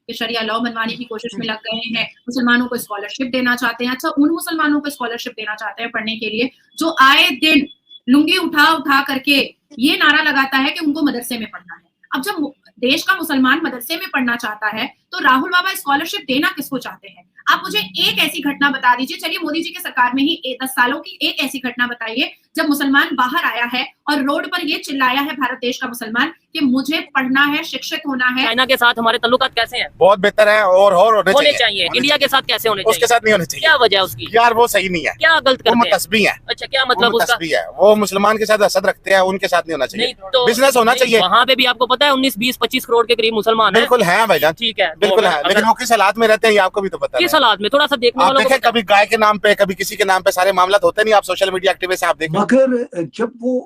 कि शरिया लॉ बनवाने की कोशिश में लग गए हैं, मुसलमानों को स्कॉलरशिप देना चाहते हैं। अच्छा, उन मुसलमानों को स्कॉलरशिप देना चाहते हैं पढ़ने के लिए जो आए दिन लुंगी उठा करके ये नारा लगाता है कि उनको मदरसे में पढ़ना है। अब जब देश का मुसलमान मदरसे में पढ़ना चाहता है तो राहुल बाबा स्कॉलरशिप देना किसको चाहते हैं? आप मुझे एक ऐसी घटना बता दीजिए, चलिए मोदी जी के सरकार में ही 10 सालों की एक ऐसी घटना बताइए जब मुसलमान बाहर आया है और रोड पर ये चिल्लाया है भारत देश का मुसलमान कि मुझे पढ़ना है, शिक्षित होना है। चाइना के साथ हमारे ताल्लुकात कैसे हैं? बहुत बेहतर है और होने चाहिए। इंडिया के साथ कैसे होने चाहिए? उसके साथ नहीं होने चाहिए। क्या वजह है उसकी? यार वो सही नहीं है, क्या गलत करते हैं? वो मुतस्बी है। अच्छा, क्या मतलब उसका? है वो मुसलमान के साथ हसद रखते हैं, उनके साथ नहीं होना चाहिए। तो बिजनेस होना चाहिए। वहाँ पे भी आपको पता है 19, 20, 25 करोड़ के करीब मुसलमान है। बिल्कुल है भाईजान, ठीक है, बिल्कुल है, लेकिन वो किस हालात में रहते हैं ये आपको भी तो पता है। किस हालात में? थोड़ा सा देखने आप वालों को देखें, कभी गाय के नाम पे, कभी किसी के नाम पे सारे मामला होते नहीं। आप सोशल मीडिया एक्टिविस्ट आप देखें। मगर जब वो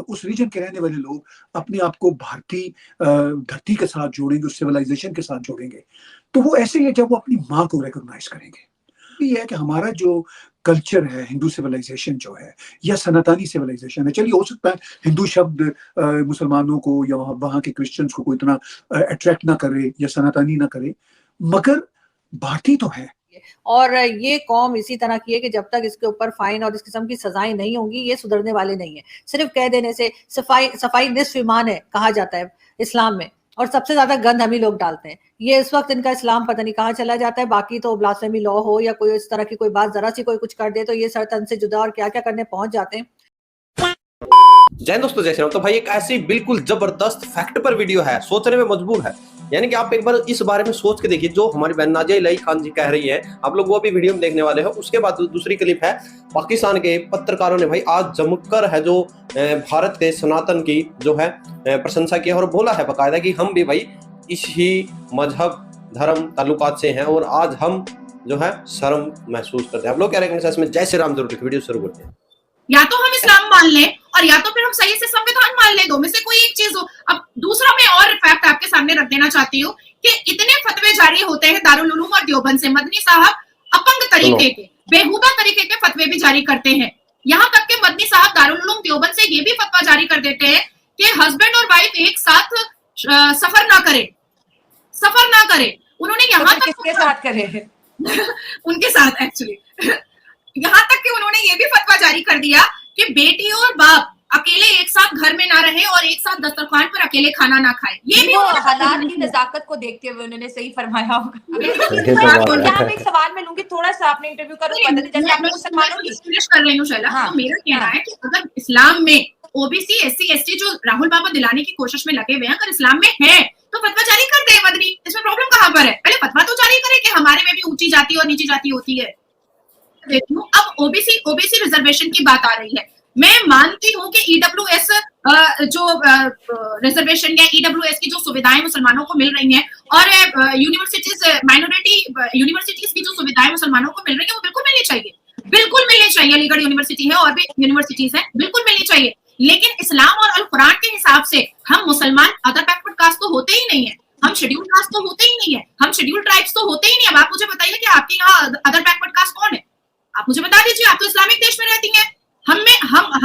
उस रीजन के रहने वाले लोग अपने आप को भारतीय धरती के साथ जोड़ेंगे, उस सिविलाइजेशन के साथ जोड़ेंगे, तो वो ऐसे ही है जब वो अपनी माँ को रिकॉग्नाइज करेंगे। ये है कि हमारा जो कल्चर है, हिंदू सिविलाइजेशन जो है या सनातनी सिविलाइजेशन है, चलिए हो सकता है हिंदू शब्द मुसलमानों को या वहाँ के क्रिश्चियंस को कोई इतना अट्रैक्ट ना करे या सनातनी ना करे, मगर भारतीय तो है। और ये कौम इसी तरह की है कि जब तक इसके ऊपर फाइन और इस किस्म की सजाएं नहीं होंगी ये सुधरने वाले नहीं है। सिर्फ कह देने से सफाई निस्फ ईमान है कहा जाता है इस्लाम में, और सबसे ज्यादा गंद हम ही लोग डालते हैं। ये इस वक्त इनका इस्लाम पता नहीं कहाँ चला जाता है। बाकी तो ब्लास्फेमी लॉ हो या कोई इस तरह की कोई बात जरा सी कोई कुछ कर दे तो ये सर तन से जुदा और क्या क्या करने पहुंच जाते हैं। जय दोस्तों, जय श्री राम। तो भाई एक ऐसी बिल्कुल जबरदस्त फैक्ट पर वीडियो है, सोचने में मजबूर है। यानी कि आप एक बार इस बारे में सोच के देखिए, जो हमारी बहन नाजिया इलाही खान जी कह रही है, आप लोग वो भी वीडियो में देखने वाले हो। उसके बाद दूसरी क्लिप है, पाकिस्तान के पत्रकारों ने भाई आज जमकर है जो भारत के सनातन की जो है प्रशंसा की और बोला है बकायदा कि हम भी भाई इसी मजहब धर्म ताल्लुकात से हैं और आज हम जो है शर्म महसूस करते हैं। आप लोग कह रहे हैं इसमें जय श्री राम जरूर लिखिए। वीडियो शुरू करते हैं। या तो हम इस्लाम मान लें और या तो फिर हम सही से संविधान मान लें, दो में से कोई एक चीज हो। अब दूसरा मैं और फैक्ट आपके सामने रख देना चाहती हूँ कि इतने फतवे जारी होते हैं दारुल उलूम और देवबंद से, मदनी साहब अपंग तरीके के, बेहुदा तरीके के फतवे भी जारी करते हैं। यहाँ तक के मदनी साहब दारुल उलूम देवबंद से ये भी फतवा जारी कर देते हैं कि हस्बैंड और वाइफ एक साथ सफर ना करे। उन्होंने यहाँ तक किसके साथ करे उनके साथ एक्चुअली यहाँ तक कि उन्होंने ये भी फतवा जारी कर दिया कि बेटी और बाप अकेले एक साथ घर में ना रहे और एक साथ दस्तरखान पर अकेले खाना ना खाए। ये भी हालात की नजाकत को देखते हुए उन्होंने सही फरमाया होगा। यहाँ एक सवाल मैं लूंगी, थोड़ा सा आपने इंटरव्यू कर जैसे आपने मुसलमानों की फिनिश कर रही हूँ शैला। तो मेरा कहना है कि अगर इस्लाम में ओबीसी SC ST जो राहुल बाबा दिलाने की कोशिश में लगे हुए हैं, अगर इस्लाम में है तो फतवा जारी कर दे मदनी। इसमें प्रॉब्लम कहाँ पर है? पहले फतवा तो जारी करे कि हमारे में भी ऊंची जाति और नीची जाति होती है। अब ओबीसी रिजर्वेशन की बात आ रही है। मैं मानती हूँ कि EWS जो रिजर्वेशन या EWS की जो सुविधाएं मुसलमानों को मिल रही हैं और यूनिवर्सिटीज माइनॉरिटी यूनिवर्सिटीज की जो सुविधाएं मुसलमानों को मिल रही है वो बिल्कुल मिलनी चाहिए। अलीगढ़ यूनिवर्सिटी है और भी यूनिवर्सिटीज है, बिल्कुल मिलनी चाहिए। लेकिन इस्लाम और अल कुरान के हिसाब से हम मुसलमान अदर बैकवर्ड कास्ट तो होते ही नहीं है, हम शेड्यूल कास्ट तो होते ही नहीं है, हम शेड्यूल ट्राइब्स तो होते ही नहीं है। आप मुझे बताइए कि आपके यहाँ अदर बैकवर्ड कास्ट कौन है? आप मुझे बता दीजिए। आप तो इस्लामिक देश में रहती हैं, हम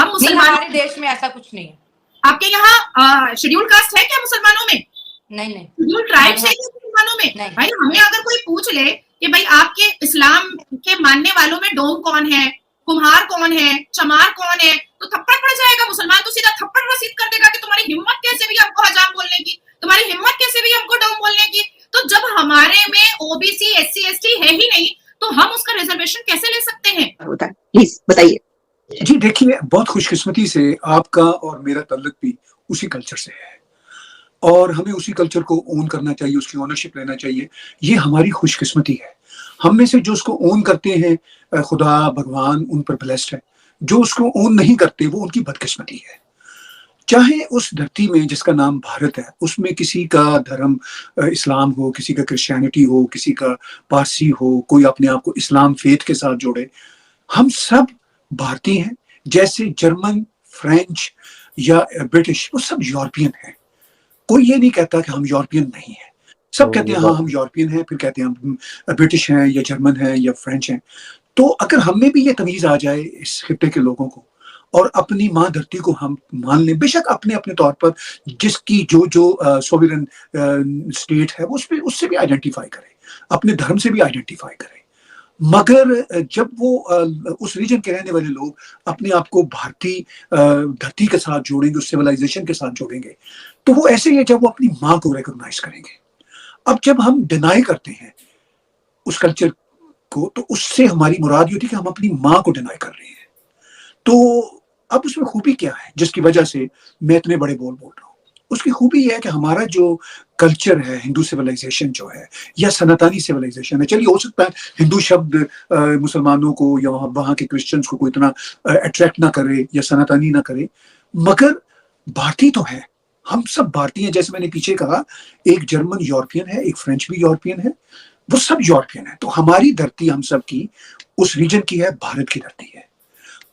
मुसलमान। हमारे देश में ऐसा कुछ नहीं है। आपके यहाँ शेड्यूल कास्ट है क्या मुसलमानों में? नहीं शेड्यूल ट्राइब्स है क्या मुसलमानों में? भाई हमें अगर कोई पूछ ले कि भाई आपके इस्लाम के मानने वालों में डोम कौन है, कुम्हार कौन है, चमार कौन है, तो थप्पड़ पड़ जाएगा। मुसलमान तो सीधा थप्पड़ रसीद कर देगा कि तुम्हारी हिम्मत कैसे भी हमको हजाम बोलने की, तुम्हारी हिम्मत कैसे भी हमको डोम बोलने की। तो जब हमारे में OBC SC ST है ही नहीं तो हम उसका रिजर्वेशन कैसे ले सकते हैं? प्लीज बताइए। जी देखिए, बहुत खुशकिस्मती से आपका और मेरा ताल्लुक भी उसी कल्चर से है और हमें उसी कल्चर को ओन करना चाहिए, उसकी ओनरशिप लेना चाहिए। ये हमारी खुशकिस्मती है। हम में से जो उसको ओन करते हैं खुदा भगवान उन पर ब्लेस्ड है, जो उसको ओन नहीं करते वो उनकी बदकिस्मती है। चाहे उस धरती में जिसका नाम भारत है उसमें किसी का धर्म इस्लाम हो, किसी का क्रिश्चियनिटी हो, किसी का पारसी हो, कोई अपने आप को इस्लाम फेथ के साथ जोड़े, हम सब भारतीय हैं। जैसे जर्मन, फ्रेंच या ब्रिटिश वो सब यूरोपियन हैं। कोई ये नहीं कहता कि हम यूरोपियन नहीं है। सब कहते हैं हाँ हम यूरोपियन हैं, फिर कहते हैं हम ब्रिटिश हैं या जर्मन हैं या फ्रेंच हैं। तो अगर हमें भी ये तमीज आ जाए इस खित्ते के लोगों को और अपनी माँ धरती को हम मान लें, बेशक अपने अपने तौर पर जिसकी जो जो सोवरेन स्टेट है वो उससे भी आइडेंटिफाई करें, अपने धर्म से भी आइडेंटिफाई करें। मगर जब वो उस रीजन के रहने वाले लोग अपने आप को भारतीय धरती के साथ जोड़ेंगे, उस सिविलाइजेशन के साथ जोड़ेंगे, तो वो ऐसे ही है जब वो अपनी माँ को रिकॉग्नाइज करेंगे। अब जब हम डिनाई करते हैं उस कल्चर को, तो उससे हमारी मुराद ये होती है कि हम अपनी माँ को डिनाई कर रहे हैं। तो अब उसमें खूबी क्या है जिसकी वजह से मैं इतने बड़े बोल रहा हूँ? उसकी खूबी यह है कि हमारा जो कल्चर है, हिंदू सिविलाइजेशन जो है या सनातनी सिविलाइजेशन है, चलिए हो सकता है हिंदू शब्द मुसलमानों को या वहाँ के क्रिश्चियंस को कोई इतना अट्रैक्ट ना करे या सनातनी ना करे, मगर भारतीय तो है, हम सब भारतीय हैं। जैसे मैंने पीछे कहा, एक जर्मन यूरोपियन है, एक फ्रेंच भी यूरोपियन है, वो सब यूरोपियन है। तो हमारी धरती हम सब की उस रीजन की है, भारत की धरती है।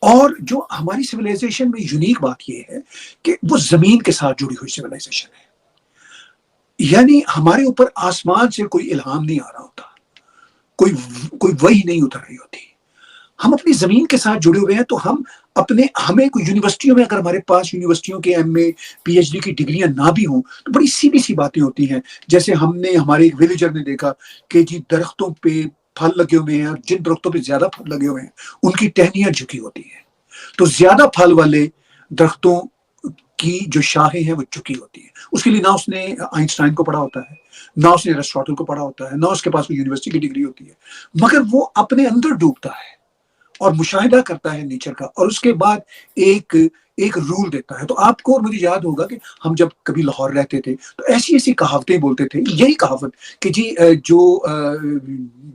और जो हमारी सिविलाइजेशन में यूनिक बात यह है कि वो जमीन के साथ जुड़ी हुई सिविलाइजेशन है, यानी हमारे ऊपर आसमान से कोई इल्हाम नहीं आ रहा होता, कोई वही नहीं उतर रही होती। हम अपनी जमीन के साथ जुड़े हुए हैं। तो हमें कोई यूनिवर्सिटियों में, अगर हमारे पास यूनिवर्सिटियों के एमए पीएचडी की डिग्रियां ना भी हों, तो बड़ी सीधी सी बातें होती हैं। जैसे हमने हमारे एक विलेजर ने देखा कि जी दरख्तों पे फल लगे हुए हैं और जिन दरख्तों पे ज्यादा फल लगे हुए हैं उनकी टहनियां झुकी होती हैं। तो ज्यादा फल वाले दरख्तों की जो शाखें हैं वो झुकी होती हैं। उसके लिए ना उसने आइंस्टाइन को पढ़ा होता है, ना उसने एरिस्टोटल को पढ़ा होता है, ना उसके पास कोई यूनिवर्सिटी की डिग्री होती है, मगर वो अपने अंदर डूबता है और मुशाहिदा करता है नेचर का, और उसके बाद एक रूल देता है। तो आपको और मुझे याद होगा कि हम जब कभी लाहौर रहते थे तो ऐसी ऐसी कहावतें बोलते थे, यही कहावत कि जी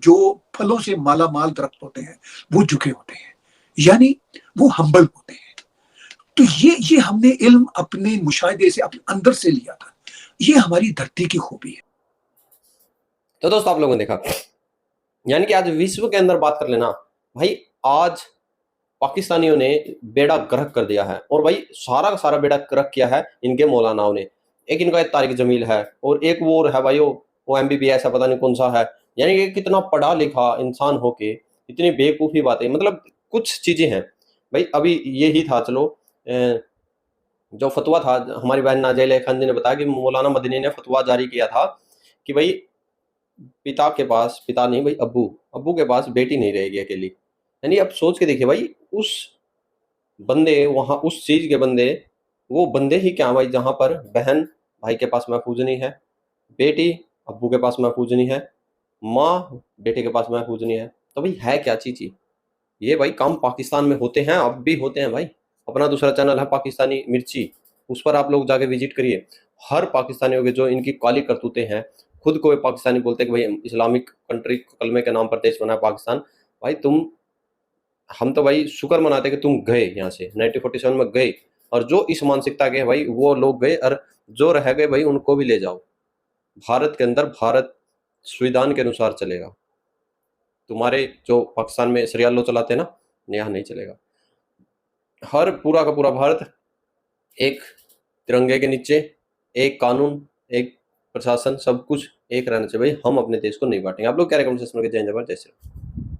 जो फलों से माला माल दरख्त होते हैं वो झुके होते हैं, यानी वो हम्बल होते हैं। तो ये हमने इल्म अपने मुशाहिदे से, अपने अंदर से लिया था। ये हमारी धरती की खूबी है। तो दोस्तों आप लोगों ने देखा, यानी कि आज विश्व के अंदर बात कर लेना भाई, आज पाकिस्तानियों ने बेड़ा गर्क कर दिया है। और भाई सारा का सारा बेड़ा गर्क किया है इनके मौलानाओं ने। एक इनका तारिक जमील है और एक वो है भाई, वो MBBS है, पता नहीं कौन सा है। यानी कि कितना पढ़ा लिखा इंसान होके इतनी बेवकूफ़ी बातें, मतलब कुछ चीज़ें हैं भाई। अभी यही था, चलो जो फतवा था, हमारी बहन नाजिया खान जी ने बताया कि मौलाना मदनी ने फतवा जारी किया था कि भाई पिता के पास, पिता नहीं भाई, अब्बू के पास बेटी नहीं रहेगी अकेली। यानी अब सोच के देखिए भाई, उस बंदे वहाँ, उस चीज़ के बंदे, वो बंदे ही क्या भाई, जहाँ पर बहन भाई के पास महफूज नहीं है, बेटी अब्बू के पास महफूज नहीं है, माँ बेटे के पास महफूज नहीं है। तो भाई है क्या चीज़? ये भाई काम पाकिस्तान में होते हैं, अब भी होते हैं भाई। अपना दूसरा चैनल है पाकिस्तानी मिर्ची, उस पर आप लोग जाके विजिट करिए। हर पाकिस्तानियों के जो इनकी काली करतूतें हैं, खुद को पाकिस्तानी बोलते हैं कि भाई इस्लामिक कंट्री कलमे के नाम पर देश बना है पाकिस्तान। भाई हम तो भाई शुक्र मनाते कि तुम गए यहाँ से, 1947 में गए, और जो इस मानसिकता के भाई वो लोग गए, और जो रह गए भाई उनको भी ले जाओ। भारत के अंदर भारत संविधान के अनुसार चलेगा। तुम्हारे जो पाकिस्तान में शरिया लॉ चलाते हैं ना, यहाँ नहीं चलेगा। हर पूरा का पूरा भारत एक तिरंगे के नीचे, एक कानून, एक प्रशासन, सब कुछ एक रहना चाहिए भाई। हम अपने देश को नहीं बांटेंगे। आप लोग क्या कमेंट सेक्शन में जय हिंद, जय श्री राम।